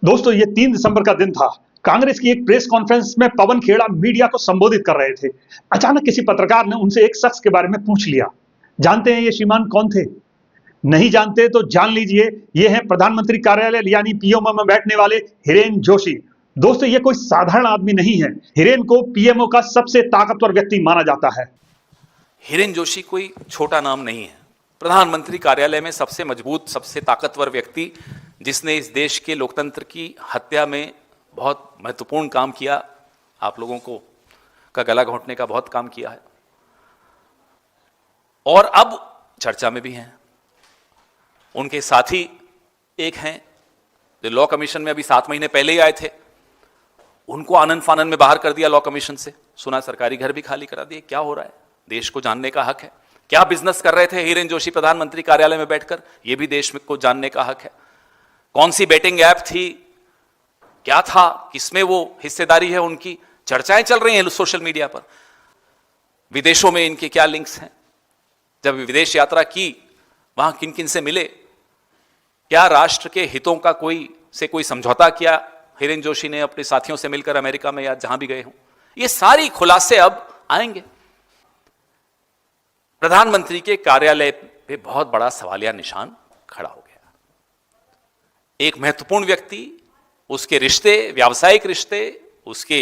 दोस्तों ये 3 दिसंबर का दिन था। कांग्रेस की एक प्रेस कॉन्फ्रेंस में पवन खेड़ा मीडिया को संबोधित कर रहे थे। अचानक किसी पत्रकार ने उनसे एक शख्स के बारे में पूछ लिया। जानते हैं ये श्रीमान कौन थे? नहीं जानते तो जान लीजिए, ये हैं प्रधानमंत्री कार्यालय यानी पीएमओ में बैठने वाले हिरेन जोशी। दोस्तों ये कोई साधारण आदमी नहीं है। हिरेन को पीएमओ का सबसे ताकतवर व्यक्ति माना जाता है। हिरेन जोशी कोई छोटा नाम नहीं है। प्रधानमंत्री कार्यालय में सबसे मजबूत, सबसे ताकतवर व्यक्ति, जिसने इस देश के लोकतंत्र की हत्या में बहुत महत्वपूर्ण काम किया, आप लोगों को का गला घोंटने का बहुत काम किया है, और अब चर्चा में भी हैं। उनके साथी एक हैं जो लॉ कमीशन में अभी 7 महीने पहले ही आए थे, उनको आनंद फानन में बाहर कर दिया लॉ कमीशन से। सुना सरकारी घर भी खाली करा दिए। क्या हो रहा है? देश को जानने का हक है। क्या बिजनेस कर रहे थे हिरेन जोशी प्रधानमंत्री कार्यालय में बैठकर, यह भी देश को जानने का हक है। कौन सी बेटिंग ऐप थी, क्या था, किसमें वो हिस्सेदारी है उनकी, चर्चाएं चल रही हैं सोशल मीडिया पर। विदेशों में इनके क्या लिंक्स हैं, जब विदेश यात्रा की वहां किन किन से मिले, क्या राष्ट्र के हितों का कोई समझौता किया हिरेन जोशी ने अपने साथियों से मिलकर अमेरिका में या जहां भी गए हों। ये सारी खुलासे अब आएंगे। प्रधानमंत्री के कार्यालय पे बहुत बड़ा सवालिया निशान खड़ा हो गया। एक महत्वपूर्ण व्यक्ति, उसके रिश्ते, व्यावसायिक रिश्ते, उसके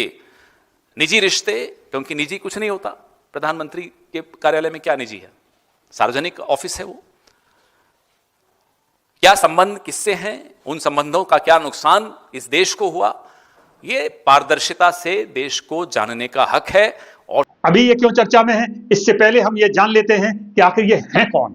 निजी रिश्ते, क्योंकि निजी कुछ नहीं होता प्रधानमंत्री के कार्यालय में। क्या निजी है? सार्वजनिक ऑफिस है वो। क्या संबंध किससे हैं, उन संबंधों का क्या नुकसान इस देश को हुआ, ये पारदर्शिता से देश को जानने का हक है। और अभी ये क्यों चर्चा में है, इससे पहले हम ये जान लेते हैं कि आखिर ये हैं कौन।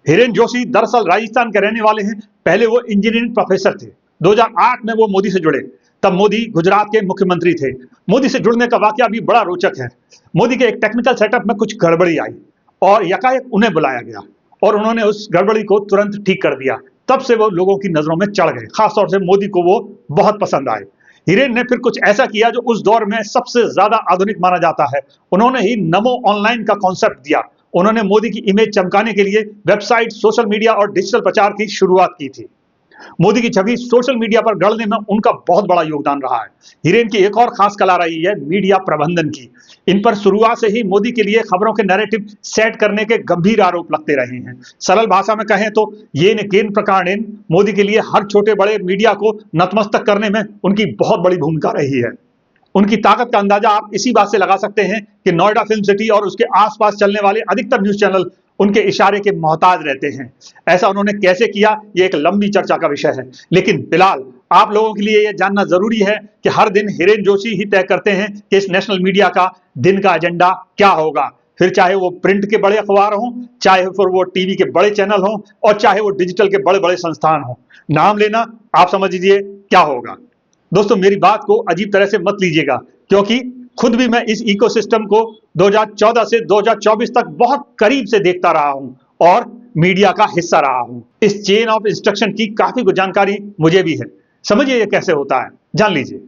हिरेन जोशी दरअसल राजस्थान के रहने वाले हैं। पहले वो इंजीनियरिंग प्रोफेसर थे। 2008 में वो मोदी से जुड़े, तब मोदी गुजरात के मुख्यमंत्री थे। मोदी से जुड़ने का वाकया भी बड़ा रोचक है। मोदी के एक टेक्निकल सेटअप में कुछ गड़बड़ी आई और यकायक उन्हें बुलाया गया और उन्होंने उस गड़बड़ी को तुरंत ठीक कर दिया। तब से वो लोगों की नजरों में चढ़ गए, खासतौर से मोदी को वो बहुत पसंद आए। हिरेन ने फिर कुछ ऐसा किया जो उस दौर में सबसे ज्यादा आधुनिक माना जाता है। उन्होंने ही नमो ऑनलाइन का कॉन्सेप्ट दिया। उन्होंने मोदी की इमेज चमकाने के लिए वेबसाइट, सोशल मीडिया और डिजिटल प्रचार की शुरुआत की थी। मोदी की छवि सोशल मीडिया पर गढ़ने में उनका बहुत बड़ा योगदान रहा है। हिरेन की एक और खास कला रही है मीडिया प्रबंधन की। इन पर शुरुआत से ही मोदी के लिए खबरों के नैरेटिव सेट करने के गंभीर आरोप लगते रहे हैं। सरल भाषा में कहें तो ये केन प्रकारेण मोदी के लिए हर छोटे बड़े मीडिया को नतमस्तक करने में उनकी बहुत बड़ी भूमिका रही है। उनकी ताकत का अंदाजा आप इसी बात से लगा सकते हैं कि नोएडा फिल्म सिटी और उसके आसपास चलने वाले अधिकतर न्यूज चैनल उनके इशारे के मोहताज रहते हैं। ऐसा उन्होंने कैसे किया, ये एक लंबी चर्चा का विषय है। लेकिन फिलहाल आप लोगों के लिए यह जानना जरूरी है कि हर दिन हिरेन जोशी ही तय करते हैं कि इस नेशनल मीडिया का दिन का एजेंडा क्या होगा। फिर चाहे वो प्रिंट के बड़े अखबार हों, चाहे फिर वो टीवी के बड़े चैनल हों, और चाहे वो डिजिटल के बड़े बड़े संस्थान हों, नाम लेना आप समझ लीजिए क्या होगा। दोस्तों मेरी बात को अजीब तरह से मत लीजिएगा, क्योंकि खुद भी मैं इस इकोसिस्टम को 2014 से 2024 तक बहुत करीब से देखता रहा हूं और मीडिया का हिस्सा रहा हूं। इस चेन ऑफ इंस्ट्रक्शन की काफी कुछ जानकारी मुझे भी है। समझिए ये कैसे होता है, जान लीजिए।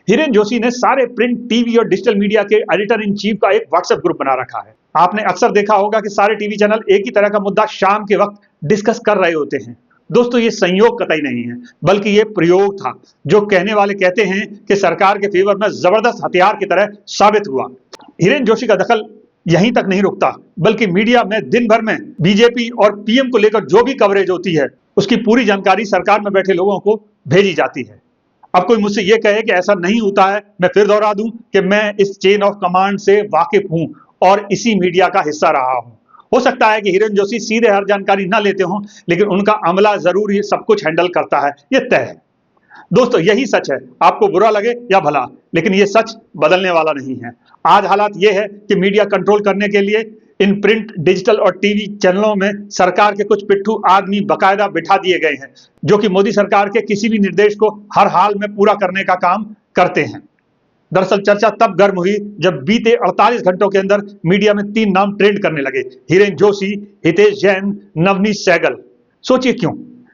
हिरेन जोशी ने सारे प्रिंट, टीवी और डिजिटल मीडिया के एडिटर इन चीफ का एक व्हाट्सएप ग्रुप बना रखा है। आपने अक्सर देखा होगा कि सारे टीवी चैनल एक ही तरह का मुद्दा शाम के वक्त डिस्कस कर रहे होते हैं। दोस्तों ये संयोग कतई नहीं है, बल्कि ये प्रयोग था जो कहने वाले कहते हैं कि सरकार के फेवर में जबरदस्त हथियार की तरह साबित हुआ। हिरेन जोशी का दखल यहीं तक नहीं रुकता, बल्कि मीडिया में दिन भर में बीजेपी और पीएम को लेकर जो भी कवरेज होती है उसकी पूरी जानकारी सरकार में बैठे लोगों को भेजी जाती है। अब कोई मुझसे ये कहे कि ऐसा नहीं होता है, मैं फिर दोहरा दूं कि मैं इस चेन ऑफ कमांड से वाकिफ हूं और इसी मीडिया का हिस्सा रहा हूं। हो सकता है कि हिरेन जोशी सीधे हर जानकारी ना लेते हों, लेकिन उनका अमला जरूर ये सब कुछ हैंडल करता है, ये तय है। दोस्तों यही सच है, आपको बुरा लगे या भला, लेकिन ये सच बदलने वाला नहीं है। आज हालात ये है कि मीडिया कंट्रोल करने के लिए इन प्रिंट, डिजिटल और टीवी चैनलों में सरकार के कुछ पिट्ठू आदमी बकायदा बिठा दिए गए हैं, जो कि मोदी सरकार के किसी भी निर्देश को हर हाल में पूरा करने का काम करते हैं। दरअसल चर्चा तब गर्म हुई जब बीते 48 घंटों के अंदर मीडिया में 3 नाम ट्रेंड करने लगे: हिरेन जोशी, हितेश जैन, नवनीत सहगल। सोचिए क्यों?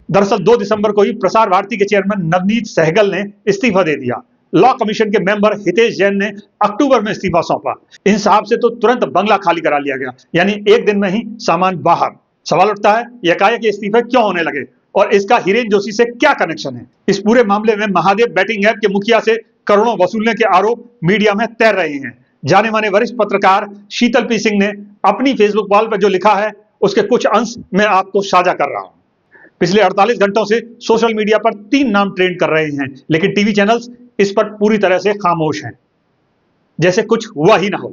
दरअसल 2 दिसंबर को ही प्रसार भारती के चेयरमैन नवनीत सहगल ने इस्तीफा दे दिया। लॉ कमीशन के मेंबर हितेश जैन ने अक्टूबर में इस्तीफा सौंपा। इन साहब से तो तुरंत बंगला खाली करा लिया गया, यानी एक दिन में ही सामान बाहर। सवाल उठता है, एकाएक ये इस्तीफे क्यों होने लगे? और इसका हिरेन जोशी से क्या कनेक्शन है। इस पूरे मामले में महादेव बैटिंग ऐप के मुखिया से करोड़ों वसूलने के आरोप मीडिया में तैर रहे हैं। जाने माने वरिष्ठ पत्रकार शीतल पी सिंह ने अपनी फेसबुक वॉल पर जो लिखा है उसके कुछ अंश मैं आपको साझा कर रहा हूं। पिछले 48 घंटों से सोशल मीडिया पर 3 नाम ट्रेंड कर रहे हैं, लेकिन टीवी चैनल्स इस पर पूरी तरह से खामोश हैं, जैसे कुछ हुआ ही ना हो।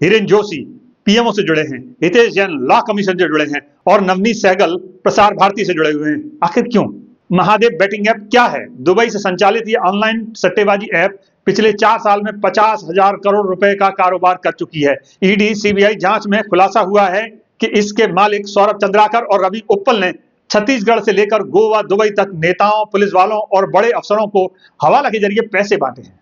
हिरेन जोशी पीएमओ से जुड़े हैं, हितेश जैन लॉ कमीशन से जुड़े हैं और नवनीत सहगल प्रसार भारती से जुड़े हुए हैं। आखिर क्यों? महादेव बैटिंग ऐप क्या है? दुबई से संचालित ये ऑनलाइन सट्टेबाजी ऐप पिछले 4 साल में 50,000 करोड़ रुपए का कारोबार कर चुकी है। ईडी सीबीआई जांच में खुलासा हुआ है कि इसके मालिक सौरभ चंद्राकर और रवि उप्पल ने छत्तीसगढ़ से लेकर गोवा, दुबई तक नेताओं, पुलिस वालों और बड़े अफसरों को हवाला के जरिए पैसे बांटे हैं।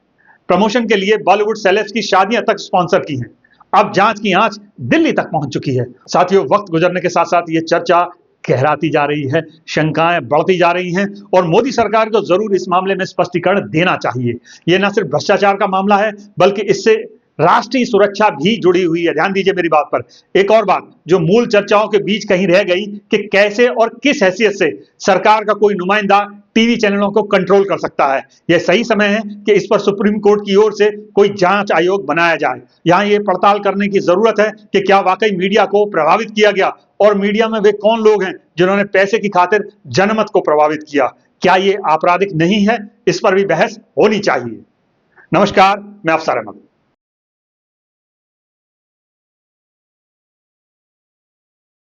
प्रमोशन के लिए बॉलीवुड सेलेब्स की शादियां तक स्पॉन्सर की हैं। अब जांच की आंच दिल्ली तक पहुंच चुकी है। साथियों, वक्त गुजरने के साथ साथ ये चर्चा गहराती जा रही है, शंकाएं बढ़ती जा रही हैं और मोदी सरकार को जरूर इस मामले में स्पष्टीकरण देना चाहिए। ये न सिर्फ भ्रष्टाचार का मामला है, बल्कि इससे राष्ट्रीय सुरक्षा भी जुड़ी हुई है। ध्यान दीजिए मेरी बात पर। एक और बात जो मूल चर्चाओं के बीच कहीं रह गई कि कैसे और किस हैसियत से सरकार का कोई नुमाइंदा टीवी चैनलों को कंट्रोल कर सकता है। यह सही समय है कि इस पर सुप्रीम कोर्ट की ओर से कोई जांच आयोग बनाया जाए। यहां यह पड़ताल करने की जरूरत है कि क्या वाकई मीडिया को प्रभावित किया गया और मीडिया में वे कौन लोग हैं जिन्होंने पैसे की खातिर जनमत को प्रभावित किया। क्या यह आपराधिक नहीं है? इस पर भी बहस होनी चाहिए। नमस्कार, मैं अफसर अहमद।